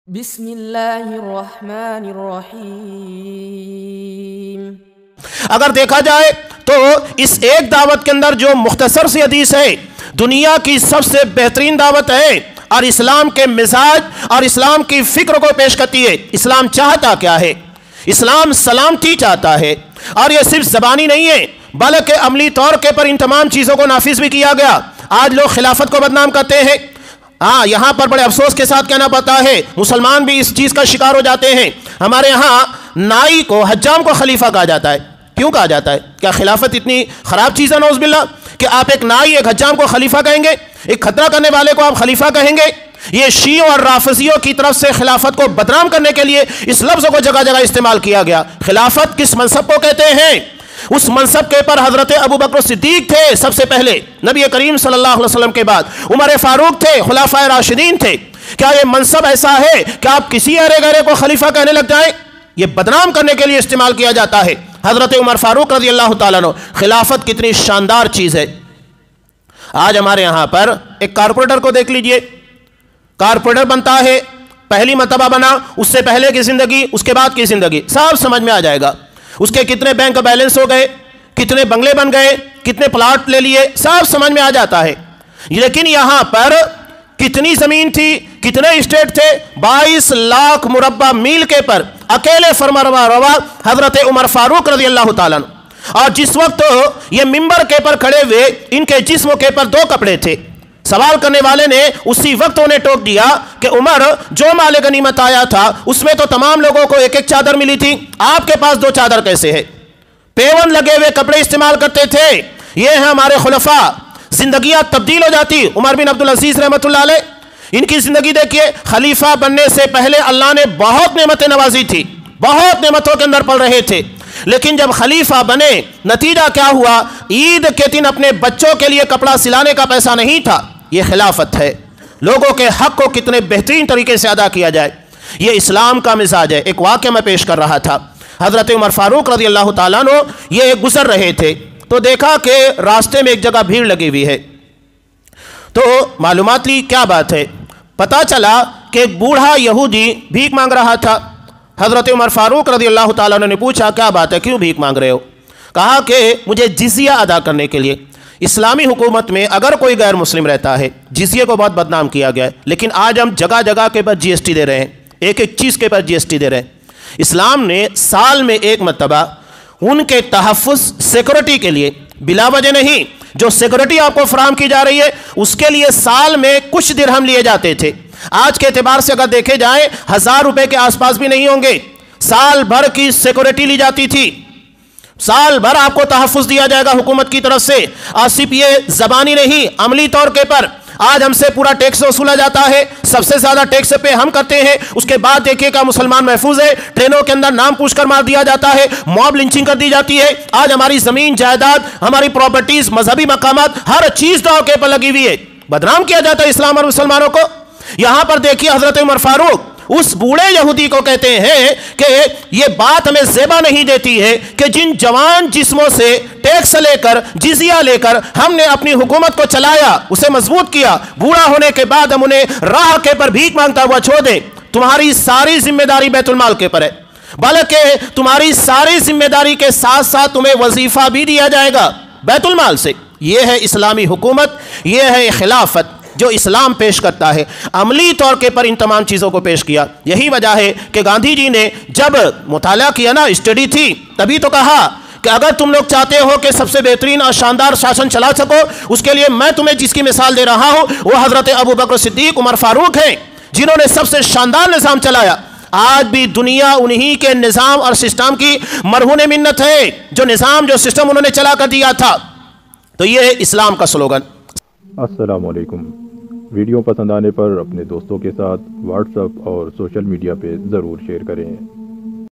بسم اللہ الرحمن الرحیم۔ اگر دیکھا جائے تو اس ایک دعوت کے اندر جو مختصر سی حدیث ہے دنیا کی سب سے بہترین دعوت ہے اور اسلام کے مزاج اور اسلام کی فکر کو پیش کرتی ہے۔ اسلام چاہتا کیا ہے؟ اسلام سلامتی چاہتا ہے، اور یہ صرف زبانی نہیں ہے بلکہ عملی طور کے پر ان تمام چیزوں کو نافذ بھی کیا گیا۔ آج لوگ خلافت کو بدنام کرتے ہیں، یہاں پر بڑے افسوس کے ساتھ کہنا پڑتا ہے مسلمان بھی اس چیز کا شکار ہو جاتے ہیں۔ ہمارے ہاں نائی کو، حجام کو خلیفہ کہا جاتا ہے۔ کیوں کہا جاتا ہے؟ کیا خلافت اتنی خراب چیز ہے نعوذ باللہ کہ آپ ایک نائی، ایک حجام کو خلیفہ کہیں گے؟ ایک خطرہ کرنے والے کو آپ خلیفہ کہیں گے؟ یہ شیعوں اور رافضیوں کی طرف سے خلافت کو بدنام کرنے کے لیے اس لفظ کو جگہ جگہ استعمال کیا گیا۔ خلافت کس منصب کو کہتے ہیں؟ اس منصب کے پر حضرت ابو بکر صدیق تھے سب سے پہلے، نبی کریم صلی اللہ علیہ وسلم کے بعد عمر فاروق تھے، خلفائے راشدین تھے۔ کیا یہ منصب ایسا ہے کہ آپ کسی ارے گرے کو خلیفہ کہنے لگ جائیں؟ یہ بدنام کرنے کے لیے استعمال کیا جاتا ہے۔ حضرت عمر فاروق رضی اللہ تعالیٰ عنہ، خلافت کتنی شاندار چیز ہے۔ آج ہمارے یہاں پر ایک کارپوریٹر کو دیکھ لیجئے، کارپوریٹر بنتا ہے، پہلی مرتبہ بنا، اس سے پہلے کی زندگی، اس کے بعد کی زندگی سب سمجھ میں آ جائے گا۔ اس کے کتنے بینک بیلنس ہو گئے، کتنے بنگلے بن گئے، کتنے پلاٹ لے لیے، سب سمجھ میں آ جاتا ہے۔ لیکن یہاں پر کتنی زمین تھی، کتنے اسٹیٹ تھے؟ 22 لاکھ مربع میل کے پر اکیلے فرمانروا حضرت عمر فاروق رضی اللہ تعالیٰ عنہ۔ اور جس وقت یہ ممبر کے پر کھڑے ہوئے، ان کے جسم کے پر 2 کپڑے تھے۔ سوال کرنے والے نے اسی وقت انہیں ٹوک دیا کہ عمر، جو مال غنیمت آیا تھا اس میں تو تمام لوگوں کو ایک ایک چادر ملی تھی، آپ کے پاس 2 چادر کیسے ہے؟ پیون لگے ہوئے کپڑے استعمال کرتے تھے۔ یہ ہیں ہمارے خلفاء، زندگیاں تبدیل ہو جاتی۔ عمر بن عبدالعزیز رحمۃ اللہ علیہ، ان کی زندگی دیکھیے، خلیفہ بننے سے پہلے اللہ نے بہت نعمتیں نوازی تھی، بہت نعمتوں کے اندر پڑ رہے تھے، لیکن جب خلیفہ بنے نتیجہ کیا ہوا؟ عید کے دن اپنے بچوں کے لیے کپڑا سلانے کا پیسہ نہیں تھا۔ یہ خلافت ہے، لوگوں کے حق کو کتنے بہترین طریقے سے ادا کیا جائے، یہ اسلام کا مزاج ہے۔ ایک واقعہ میں پیش کر رہا تھا، حضرت عمر فاروق رضی اللہ تعالیٰ عنہ یہ گزر رہے تھے تو دیکھا کہ راستے میں ایک جگہ بھیڑ لگی ہوئی ہے، تو معلومات لی کیا بات ہے۔ پتہ چلا کہ ایک بوڑھا یہودی بھیک مانگ رہا تھا۔ حضرت عمر فاروق رضی اللہ تعالیٰ عنہ نے پوچھا کیا بات ہے، کیوں بھیک مانگ رہے ہو؟ کہا کہ مجھے جزیہ ادا کرنے کے لیے۔ اسلامی حکومت میں اگر کوئی غیر مسلم رہتا ہے، جزیے کو بہت بدنام کیا گیا ہے، لیکن آج ہم جگہ جگہ کے پر GST دے رہے ہیں، ایک ایک چیز کے پر GST دے رہے ہیں۔ اسلام نے سال میں ایک مرتبہ ان کے تحفظ، سیکورٹی کے لیے، بلا وجہ نہیں، جو سیکورٹی آپ کو فراہم کی جا رہی ہے اس کے لیے سال میں کچھ درہم لیے جاتے تھے۔ آج کے اعتبار سے اگر دیکھے جائیں 1000 روپے کے آس پاس بھی نہیں ہوں گے، سال بھر کی سیکورٹی لی جاتی تھی، سال بھر آپ کو تحفظ دیا جائے گا حکومت کی طرف سے۔ اور صرف یہ زبانی نہیں، عملی طور کے پر آج ہم سے پورا ٹیکس وصولا جاتا ہے، سب سے زیادہ ٹیکس پہ ہم کرتے ہیں۔ اس کے بعد دیکھیے کہ مسلمان محفوظ ہے، ٹرینوں کے اندر نام پوچھ کر مار دیا جاتا ہے، موب لنچنگ کر دی جاتی ہے۔ آج ہماری زمین جائیداد، ہماری پراپرٹیز، مذہبی مقامات، ہر چیز داؤ کے پر لگی ہوئی ہے، بدنام کیا جاتا ہے اسلام اور مسلمانوں کو۔ یہاں پر دیکھیے حضرت عمر فاروق اس بوڑھے یہودی کو کہتے ہیں کہ یہ بات ہمیں زیبا نہیں دیتی ہے کہ جن جوان جسموں سے ٹیکس لے کر، جزیہ لے کر ہم نے اپنی حکومت کو چلایا، اسے مضبوط کیا، بوڑھا ہونے کے بعد ہم انہیں راہ کے پر بھیک مانگتا ہوا چھوڑ دیں۔ تمہاری ساری ذمہ داری بیت المال کے پر ہے، بلکہ تمہاری ساری ذمہ داری کے ساتھ ساتھ تمہیں وظیفہ بھی دیا جائے گا بیت المال سے۔ یہ ہے اسلامی حکومت، یہ ہے خلافت جو اسلام پیش کرتا ہے۔ عملی طور کے پر ان تمام چیزوں کو پیش کیا۔ یہی وجہ ہے کہ گاندھی جی نے جب مطالعہ کیا نا، اسٹڈی تھی، تبھی تو کہا کہ اگر تم لوگ چاہتے ہو کہ سب سے بہترین اور شاندار شاسن چلا سکو، اس کے لیے میں تمہیں جس کی مثال دے رہا ہوں وہ حضرت ابو بکر صدیق، عمر فاروق ہیں، جنہوں نے سب سے شاندار نظام چلایا۔ آج بھی دنیا انہی کے نظام اور سسٹم کی مرہون منت ہے، جو نظام، جو سسٹم انہوں نے چلا کر دیا تھا۔ تو یہ ہے اسلام کا سلوگن۔ السلام علیکم۔ ویڈیو پسند آنے پر اپنے دوستوں کے ساتھ واٹس ایپ اور سوشل میڈیا پہ ضرور شیئر کریں۔